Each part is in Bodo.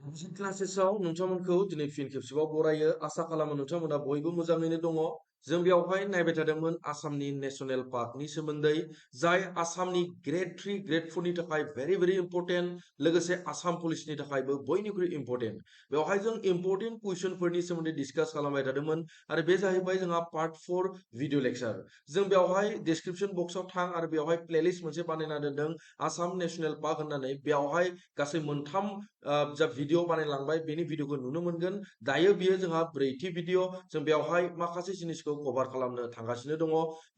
मोनसे क्लासेसआव नोंथांमोनखौ दिनै फिन खेबसेबाव बरायो आसा खालामो नोंथांमोना बयबो मोजाङैनो दङ जों बेयावहाय नायबाय थादोंमोन आसामनि नेशनेल पार्कनि सोमोन्दै जाय आसामनि ग्रेड 3 ग्रेड 4 नि थाखाय भेरि इम्पर्टेन्ट लोगोसे आसाम पुलिसनि थाखायबो बयनिख्रुइ इम्पर्टेन्ट बेवहाय जों इम्पर्टेन्ट कुइसनफोरनि सोमोन्दै डिसकास खालामबाय थादोंमोन आरो बे जाहैबाय जोंहा पार्ट 4 भिडिअ लेक्चार जों बेवहाय डिस्क्रिप्शन बक्सआव थां आरो बेवहाय प्लेलिस्ट मोनसे बानायना दोनदों आसाम नेशनेल पार्क होननानै बेवहाय गासै मोनथाम जा भिडिअ बानायलांबाय बेनि भिडिअखौ नुनो मोनगोन दायो बियो जोंहा ब्रैथि भिडिअ जों बेवहाय माखासे जिनिसखौ कभार खालामनो थांगासिनो दङ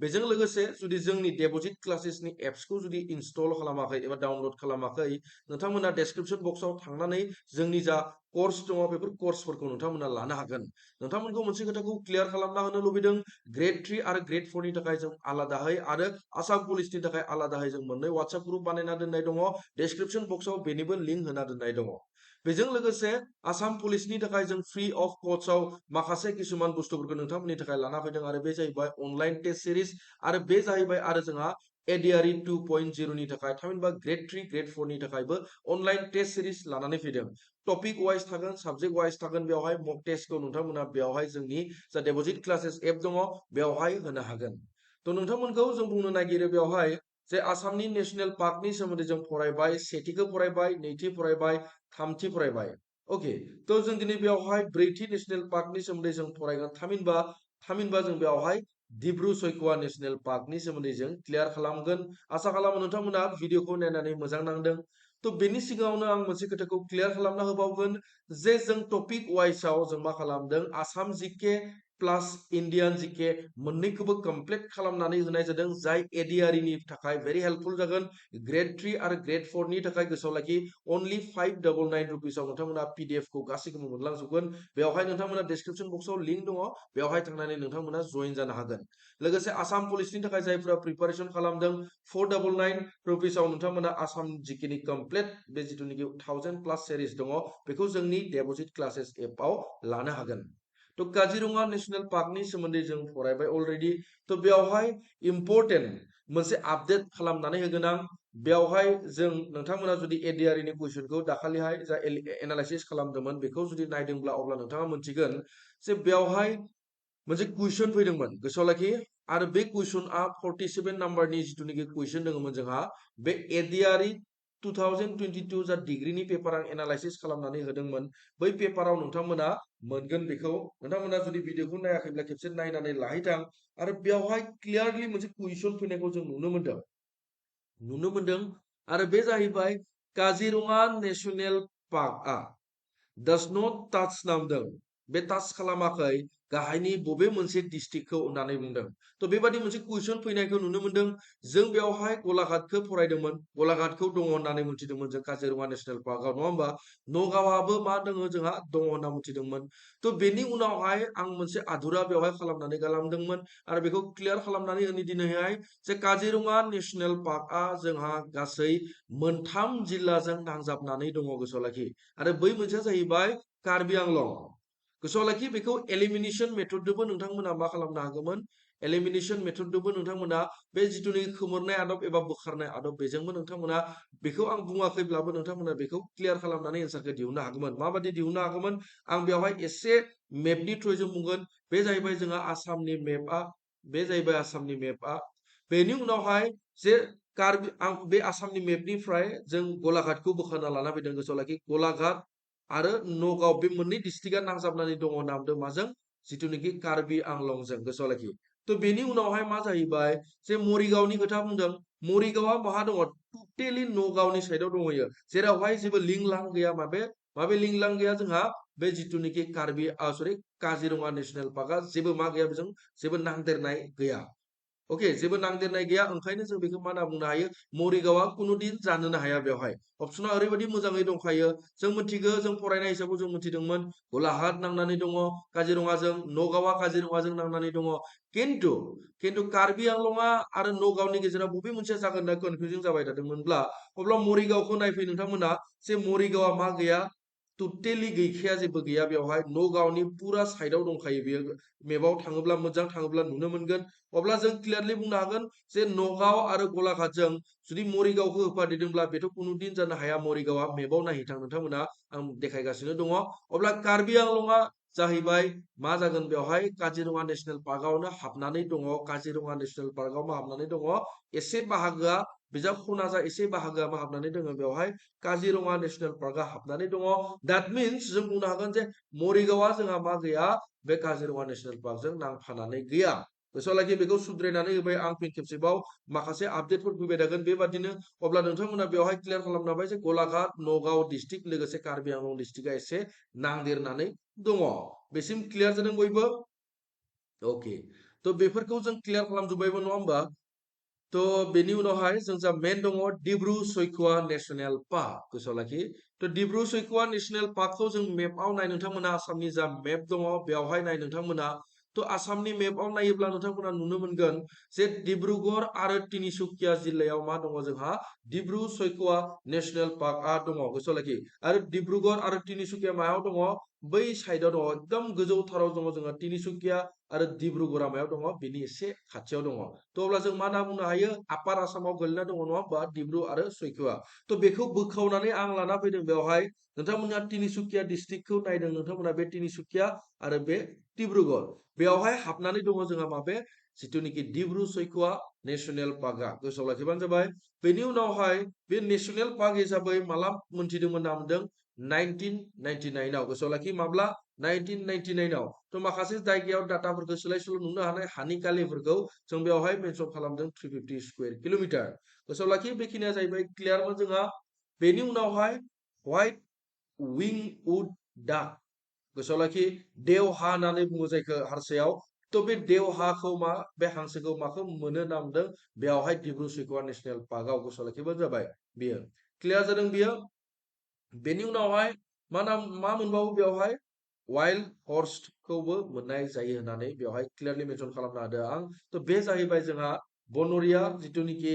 बेजों लोगोसे जुदि जोंनि डेबजिट क्लासेसनि एप्सखौ जुदि इनस्टल खालामाखै एबा डाउनलड खालामाखै नोंथांमोना डेस्क्रिप्शन बक्सआव थांनानै जोंनि जा कर्स दङ बेफोर कर्सफोरखौ नोंथांमोना लानो हागोन नोंथांमोनखौ मोनसे खोथाखौ क्लियार खालामना होनो लुबैदों ग्रेड 3 आरो ग्रेड 4 नि थाखाय जों आलादायै आरो आसाम पुलिसनि थाखाय आलादायै जों मोननै WhatsApp ग्रुप बानायना दोननाय दङ डेस्क्रिप्शन बक्सआव बेनिबो लिंक होना दोननाय दङ बेजों लोगोसे आसाम पुलिसनि थाखाय जों फ्रि अफ कस्टआव माखासे किसुमान बुस्थुफोरखौ नोंथांमोननि थाखाय लाना फैदों आरो बे जाहैबाय अनलाइन टेस्ट सिरिज आरो बे जाहैबाय आरो जोंहा ADRE 2.0 नि थाखाय थामहिनबा ग्रेड 3 ग्रेड 4 नि थाखायबो अनलाइन टेस्ट सिरिज लानानै फैदों टपिक वाइज थागोन साबजेक्ट वाइज थागोन बेवहाय मक टेस्टखौ नोंथांमोना बेवहाय जोंनि जा डेबजिट क्लासेस एप दङ बेवहाय होनो हागोन थ' नोंथांमोनखौ जों बुंनो नागिरो बेवहाय जे आसामनि नेशनेल पार्कनि सोमोन्दै जों फरायबाय सेथिखौ फरायबाय नैथि फरायबाय थामथि फरायबाय अके थ' जों दिनै बेवहाय ब्रैथि नेशनेल पार्कनि सोमोन्दै जों फरायगोन थामहिनबा जों बेवहाय दिब्रु सयखआ नेशनेल पार्कनि सोमोन्दै जों क्लियार खालामगोन आसा खालामो नोंथांमोना भिडिअखौ नायनानै मोजां नांदों थ' बेनि सिगाङावनो आं मोनसे खोथाखौ क्लियार खालामना होबावगोन जे जों टपिक वाइजआव जों मा खालामदों आसाम जिके प्लास इण्डियान जिके मोननैखौबो कमप्लिट खालामनानै होनाय जादों जाय ADRE नि थाखाय भेरि हेल्पफुल जागोन ग्रेड 3 आरो ग्रेड 4 नि थाखाय गोसोआव लाखि अनलि 599 रुपिसाव नोंथांमोना PDF खौ गासैखौबो मोनलांजोबगोन बेवहाय नोंथांमोना डिस्क्रिप्शन बक्सआव लिंक दङ बेवहाय थांनानै नोंथांमोना जइन जानो हागोन लोगोसे आसाम पुलिसनि थाखाय जायफोरा प्रिपारेसन खालामदों 499 रुपिसाव नोंथांमोना आसाम जिकेनि कमप्लिट बे जिथुनिखि 1000 प्लास सिरिज दङ बेखौ जोंनि डेबजिट क्लासेस एपआव लानो हागोन थ' काजिरङा नेशनेल पार्कनि सोमोन्दै जों फरायबाय अलरेडि थ' बेवहाय इम्पर्टेन्ट मोनसे आपडेट खालामनानै होगोन आं बेवहाय जों नोंथांमोना जुदि ADRE नि कुइसनखौ दाखालिहाय जा एनालाइसिस खालामदोंमोन बेखौ जुदि नायदोंब्ला अब्ला नोंथाङा मोनथिगोन जे बेवहाय मोनसे कुइसन फैदोंमोन गोसोआव लाखि आरो बे कुइसनआ 47 नाम्बारनि जिथुनिखि कुइसन दङमोन जोंहा बे ADRE 2022 जा डिग्रीनि पेपार आं एनालाइसिस खालामनानै होदोंमोन बै पेपाराव नोंथांमोना मोनगोन बेखौ नोंथांमोना जुदि भिडिअखौ नायाखैब्ला खेबसे नायनानै लाहैथां आरो बेवहाय क्लियारलि मोनसे कुइसन फैनायखौ जों नुनो मोनदों आरो बे जाहैबाय काजिरङा नेशनेल पार्कआ does not touch नामदों बे टाच खालामाखै गाहायनि बबे मोनसे डिस्ट्रिक्टखौ होननानै बुंदों थ' बेबादि मोनसे कुइसन फैनायखौ नुनो मोनदों जों बेवहाय गलाघाटखौ फरायदोंमोन गलाघाटखौ दङ होननानै मिथिदोंमोन जों काजिरङा नेशनेल पार्कआव नङा होमबा नगावआबो मा दङ जोंहा दङ होनना मिथिदोंमोन थ' बेनि उनावहाय आं मोनसे आधुरा बेवहाय खालामनानै गालांदोंमोन आरो बेखौ क्लियार खालामनानै होनि दिनैहाय जे काजिरङा नेशनेल पार्कआ जोंहा गासै मोनथाम जिल्लाजों नांजाबनानै दङ गोसोआव लाखि आरो बै मोनसेया जाहैबाय कार्बि आंलं गोसोआव लाखि बेखौ एलिमिनेसन मेथडजोंबो नोंथांमोना मा खालामनो हागौमोन एलिमिनेसन मेथडजोंबो नोंथांमोना बे जिथुनिखि खोमोरनाय आदब एबा बोखारनाय आदब बेजोंबो नोंथांमोना बेखौ आं बुङाखैब्लाबो नोंथांमोना बेखौ क्लियार खालामनानै एन्सारखौ दिहुननो हागौमोन माबादि दिहुननो हागौमोन आं बेवहाय एसे मेपनि थ्रुजों बुंगोन बे जाहैबाय जोंहा आसामनि मेपआ बे जाहैबाय आसामनि मेपआ बेनि उनावहाय जे कार्बि आं बे आसामनि मेपनिफ्राय जों गलाघाटखौ बोखारना लाना फैदों गोसोआव लाखि गलाघाट आरो नगाव बे मोननै डिस्ट्रिक्टआ नांजाबनानै दङ होनना बुंदों माजों जिथुनिखि कार्बि आंलंजों गोसोआव लाखि थ' बेनि उनावहाय मा जाहैबाय जे मरिगावनि खोथा बुंदों मरिगावआ बहा दङ टटेलि नगावनि साइडआव दंहैयो जेरावहाय जेबो लिं लां गैया माबे लिं लां गैया जोंहा बे जिथुनिखि काजिरङा नेशनेल पार्कआ जेबो मा गैया बेजों जेबो नांदेरनाय गैया अके जेबो नांदेरनाय गैया ओंखायनो जों बेखौ मा होनना बुंनो हायो मरिगावआ कुनु दिन जानोनो हाया बेवहाय अपसना ओरैबायदि मोजाङै दंखायो जों मिथिगौ जों फरायनाय हिसाबै जों मिथिदोंमोन गलाघाट नांनानै दङ काजिरङाजों नगावआ काजिरङाजों नांनानै दङ खिन्थु कार्बि आंलंआ आरो नगावनि गेजेराव बबे मोनसे जागोन होनना कनफिउजन जाबाय थादोंमोनब्ला अब्ला मरिगावखौ नायफै नोंथांमोना जे मरिगावआ मा गैया टटेलि गैखाया जेबो गैया बेवहाय नगावनि पुरा साइडआव दंखायो बेयो मेपाव थाङोब्ला मोजां थाङोब्ला नुनो मोनगोन अब्ला जों क्लियारलि बुंनो हागोन जे नगाव आरो गलाघाटजों जुदि मरिगावखौ होफादेरदोंब्ला बेथ' कुनु दिन जानो हाया मरिगावआ मेपाव नायहैथां नोंथांमोना आं देखायगासिनो दङ अब्ला कार्बि आंलंआ जाहैबाय मा जागोन बेवहाय काजिरङा नेशनेल पार्कआवनो हाबनानै दङ काजिरङा नेशनेल पार्कआव मा हाबनानै दङ एसे बाहागोआ बिजाब खना जा एसे बाहागोआ मा हाबनानै दङ बेवहाय काजिरङा नेशनेल पार्कआ हाबनानै दङ दैट मीन्स जों बुंनो हागोन जे मरिगावआ जोंहा मा गैया बे काजिरङा नेशनेल पार्कजों नांफानानै गैया गोसोआव बेखौ सुद्रायनानै होबाय आं फिन खेबसेबाव माखासे आपडेटफोर फैबाय थागोन बेबादिनो अब्ला नोंथांमोना बेवहाय क्लियार खालामनो हाबाय जे गलाघाट नगाव डिस्ट्रिक्ट लोगोसे कार्बि आंलं डिस्ट्रिक्टआ एसे नांदेरनानै दङ बेसिम क्लियार जादों बयबो ओके थ' बेफोरखौ जों क्लियार खालामजोब्बायबो नङा होमबा थ' बेनि उनावहाय जों जा मेन दङ डिब्रु सयखआ नेशनेल पार्क गोसोआव लाखि थ' डिब्रु सयखआ नेशनेल पार्कखौ जों मेपआव नाय नोंथांमोना आसामनि जा मेप दङ बेवहाय नाय नोंथांमोना थ' आसामनि मेपआव नायोब्ला नोंथांमोना नुनो मोनगोन जे डिब्रुगड़ आरो तिनिसुकिया जिल्लायाव मा दङ जोंहा डिब्रु सयखआ नेशनेल पार्कआ दङ गोसोआव लाखि आरो डिब्रुगड़ आरो तिनिसुकिया मायाव दङ बै साइडआव दङ एकदम गोजौथाराव दङ जोंहा तिनिसुकिया आरो डिब्रुगड़आ मायाव दङ बेनि एसे खाथियाव दङ थ' अब्ला जों मा होनना बुंनो हायो आपार आसामाव गोलैना दङ नङा होमबा डिब्रु आरो सयखआ थ' बेखौ बोखावनानै आं लाना फैदों बेवहाय नोंथांमोना तिनिसुकिया डिस्ट्रिक्टखौ नायदों नोंथांमोना बे तिनिसुकिया आरो बे डिब्रुगड़ बेवहाय हाबनानै दङ जोंहा माबे जिथुनिखि डिब्रु सयखआ नेशनेल पार्कआ गोसोआव लाखिबानो जाबाय बेनि उनावहाय बे नेशनेल पार्क हिसाबै माला मोनथिदोंमोन होनना बुंदों 1999 आव गोसोआव लाखि माब्ला 1999 आव थ' माखासे जायगायाव डाटाफोरखौ सोलाय सोल' नुनो हानाय हानि कालिफोरखौ जों बेवहाय मेनसन खालामदों 350 स्क्वायर किल'मिटार गोसोआव लाखि बेखिनिया जाहैबाय क्लियारमोन जोंहा बेनि उनावहाय व्हाइट विं उड डाक गोसोआव लाखि देवहा होननानै बुङो जायखौ हारसायाव थ' बे देवहाखौ मा बे हांसोखौ माखौ मोनो होनना बुंदों बेवहाय डिब्रु सयखआ नेशनेल पार्कआव गोसोआव लाखिबानो जाबाय बियो क्लियार जादों बियो बेनि उनावहाय मा मोनबावो बेवहाय वाइल्ड हर्सखौबो मोननाय जायो होननानै बेवहाय क्लियारलि मेनसन खालामना होदों आं थ' बे जाहैबाय जोंहा बनरिया जिथुनिखि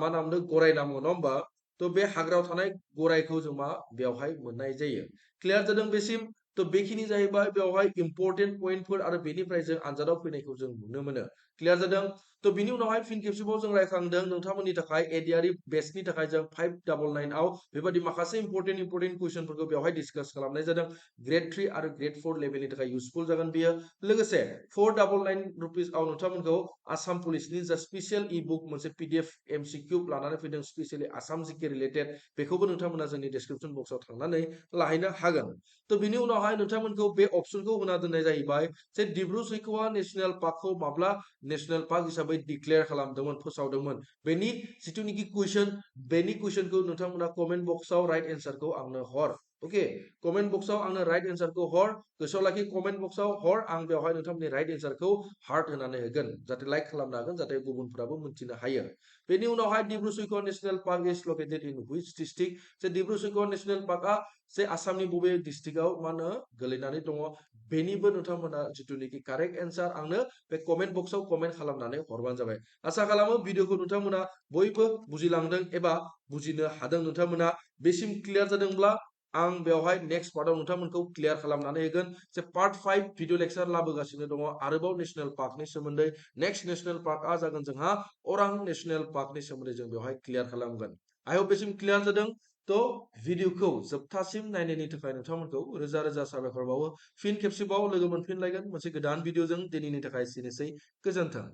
मा नाम होनदों गराय नाम नङा होमबा थ' बे हाग्रायाव थानाय गरायखौ जों मा बेवहाय मोननाय जायो क्लियार जादों बेसिम थ' बेखिनि जाहैबाय बेवहाय इम्परटेन्ट पइन्टफोर आरो बेनिफ्राय जों आनजादाव फैनायखौ जों नुनो मोनो क्लियार जादों थ' बिनि उनावहाय फिन खेबसेबाव जों रायखांदों नोंथांमोननि थाखाय एडिआरइ बेचनि थाखाय जों 599 आव बेबायदि माखासे इम्परटेन्ट कुइसनफोरखौ बेवहाय डिसकास खालामनाय जादों ग्रेड 3 आरो ग्रेड 4 लेभेलनि थाखाय इउजफुल जागोन बियो लोगोसे 499 रुपिसआव नोंथांमोनखौ आसाम पुलिसनि जा स्पेसियेल इ बुक मोनसे पिडिएफ एमसिकिउ लानानै फैदों स्पेसियेलि आसाम जिके रिलेटेड बेखौबो नोंथांमोना जोंनि डिसक्रिपसन बक्सआव थांनानै लाहैनो हागोन थ' बिनि उनावहाय नोंथांमोनखौ बे अपसनखौ होना दोननाय जाहैबाय जे डिब्रु सयखआ नेशनेल पार्कखौ माब्ला नेशनेल पार्क हिसाबै डिक्लेयार खालामदोंमोन फोसावदोंमोन बेनि जिथुनिखि कुइसन बेनि कुइसनखौ नोंथांमोना कमेन्ट बक्सआव राइट एन्सारखौ आंनो हर ओके कमेन्ट बक्सआव आंनो राइट एन्सारखौ हर गोसोआव लाखि कमेन्ट बक्सआव हर आं बेवहाय नोंथांमोननि राइट एन्सारखौ हार्ट होनानै होगोन जाहाथे लाइक खालामनो हागोन जाहाथे गुबुनफोराबो मिन्थिनो हायो बेनि उनावहाय Dibru Saikhowa national park is located in which district जे डिब्रु सयखआ नेशनेल पार्कआ जे आसामनि बबे डिस्ट्रिक्टआव मा होनो गोलैनानै दङ बेनिबो नोंथांमोना जिथुनिखि कारेक्ट एन्सार आंनो बे कमेन्ट बक्सआव कमेन्ट खालामनानै हरबानो जाबाय आसा खालामो भिडिअखौ नोंथांमोना बयबो बुजिलांदों एबा बुजिनो हादों नोंथांमोना बेसिम क्लियार जादोंब्ला आं बेवहाय नेक्स्ट पार्टआव नोंथांमोनखौ क्लियार खालामनानै होगोन जे पार्ट 5 भिडिअ लेक्चार लाबोगासिनो दङ आरोबाव नेशनेल पार्कनि सोमोन्दै नेक्स्ट नेशनेल पार्कआ जागोन जोंहा अरां नेशनेल पार्कनि सोमोन्दै जों बेवहाय क्लियार खालामगोन आइ हप बेसिम क्लियार जादों थ' भिडिअखौ जोबथासिम नायनायनि थाखाय नोंथांमोनखौ रोजा रोजा साबायखर बावो फिन खेबसेबाव लोगो मोनफिनलायगोन मोनसे गोदान भिडिअजों दिनैनि थाखाय एसेनोसै गोजोन्थों